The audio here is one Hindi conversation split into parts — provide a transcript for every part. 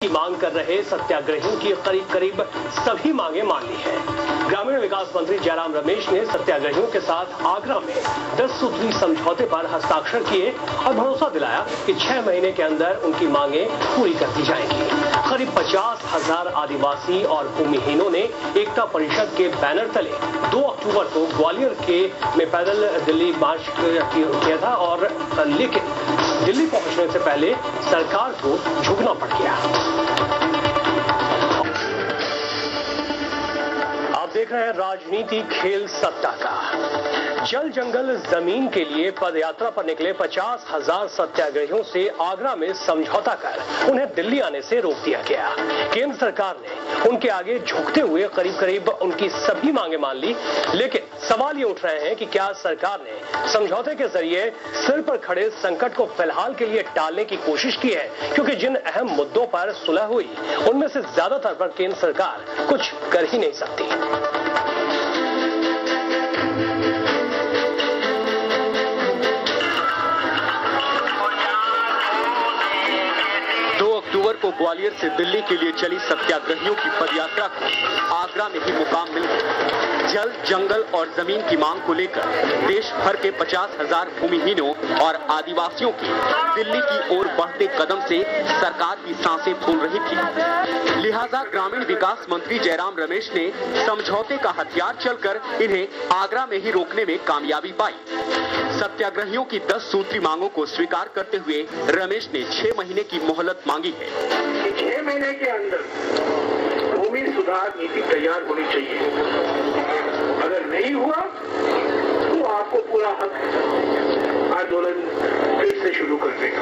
की मांग कर रहे सत्याग्रहियों की करीब सभी मांगे मान ली है। ग्रामीण विकास मंत्री जयराम रमेश ने सत्याग्रहियों के साथ आगरा में 10 सूत्री समझौते पर हस्ताक्षर किए और भरोसा दिलाया कि 6 महीने के अंदर उनकी मांगे पूरी कर दी जाएंगी। करीब 50,000 आदिवासी और भूमिहीनों ने एकता परिषद के बैनर तले 2 अक्टूबर को ग्वालियर में पैदल दिल्ली मार्च किया था, और लेकिन दिल्ली पहुंचने से पहले सरकार को झुकना पड़ गया। आप देख रहे हैं राजनीति खेल सत्ता का। जल जंगल जमीन के लिए पदयात्रा पर निकले 50,000 सत्याग्रहियों से आगरा में समझौता कर उन्हें दिल्ली आने से रोक दिया गया। केंद्र सरकार ने उनके आगे झुकते हुए करीब उनकी सभी मांगे मान ली, लेकिन सवाल ये उठ रहे हैं कि क्या सरकार ने समझौते के जरिए सिर पर खड़े संकट को फिलहाल के लिए टालने की कोशिश की है, क्योंकि जिन अहम मुद्दों पर सुलह हुई उनमें से ज्यादातर पर केंद्र सरकार कुछ कर ही नहीं सकती। 2 अक्टूबर को ग्वालियर से दिल्ली के लिए चली सत्याग्रहियों की पदयात्रा को आगरा में ही मुकाम मिल गया। जल, जंगल और जमीन की मांग को लेकर देश भर के 50,000 भूमिहीनों और आदिवासियों की दिल्ली की ओर बढ़ते कदम से सरकार की सांसें फूल रही थी। लिहाजा ग्रामीण विकास मंत्री जयराम रमेश ने समझौते का हथियार चलकर इन्हें आगरा में ही रोकने में कामयाबी पाई। सत्याग्रहियों की 10 सूत्री मांगों को स्वीकार करते हुए रमेश ने 6 महीने की मोहलत मांगी है। 6 महीने के अंदर भूमि सुधार नीति तैयार होनी चाहिए। अगर नहीं हुआ तो आपको पूरा हक आंदोलन फिर से शुरू कर देगा।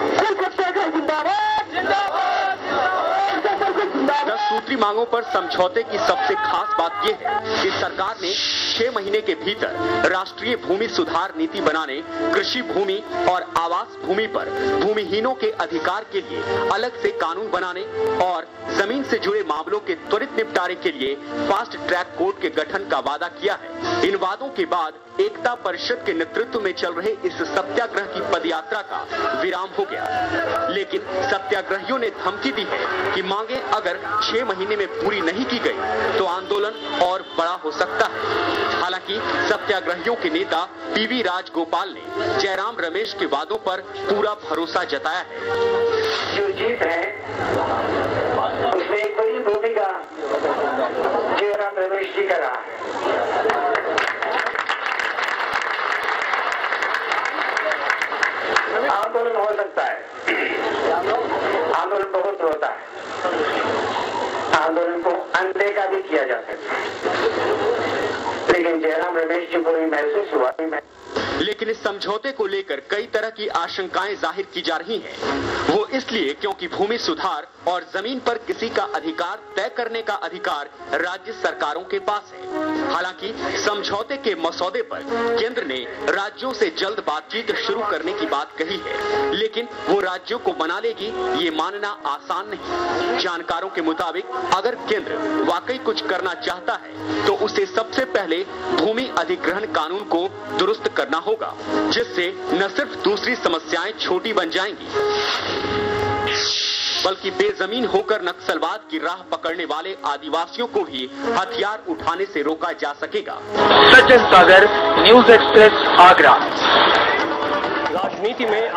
10 सूत्री मांगों पर समझौते की सबसे खास बात यह है कि सरकार ने 6 महीने के भीतर राष्ट्रीय भूमि सुधार नीति बनाने, कृषि भूमि और आवास भूमि पर भूमिहीनों के अधिकार के लिए अलग से कानून बनाने और जमीन से जुड़े मामलों के त्वरित निपटारे के लिए फास्ट ट्रैक कोर्ट के गठन का वादा किया है। इन वादों के बाद एकता परिषद के नेतृत्व में चल रहे इस सत्याग्रह की पदयात्रा का विराम हो गया, लेकिन सत्याग्रहियों ने धमकी दी है कि मांगे अगर 6 महीने में पूरी नहीं की गई तो आंदोलन और बड़ा हो सकता है। हालांकि सत्याग्रहियों के नेता पीवी राजगोपाल ने जयराम रमेश के वादों पर पूरा भरोसा जताया है। जो जीत है उसमें एक बड़ी भूमिका जयराम रमेश जी का रहा है। आंदोलन हो सकता है, आंदोलन बहुत होता है, आंदोलन को अनदेखा भी किया जा सकता है, लेकिन जयराम रमेश जी को भी महसूस हुआ। लेकिन इस समझौते को लेकर कई तरह की आशंकाएं जाहिर की जा रही हैं। वो इसलिए क्योंकि भूमि सुधार और जमीन पर किसी का अधिकार तय करने का अधिकार राज्य सरकारों के पास है। हालांकि समझौते के मसौदे पर केंद्र ने राज्यों से जल्द बातचीत शुरू करने की बात कही है, लेकिन वो राज्यों को मना लेगी ये मानना आसान नहीं। जानकारों के मुताबिक अगर केंद्र वाकई कुछ करना चाहता है तो उसे सबसे पहले भूमि अधिग्रहण कानून को दुरुस्त करना होगा, जिससे न सिर्फ दूसरी समस्याएं छोटी बन जाएंगी बल्कि बेजमीन होकर नक्सलवाद की राह पकड़ने वाले आदिवासियों को भी हथियार उठाने से रोका जा सकेगा। सचिन सागर, न्यूज़ एक्सप्रेस, आगरा। राजनीति में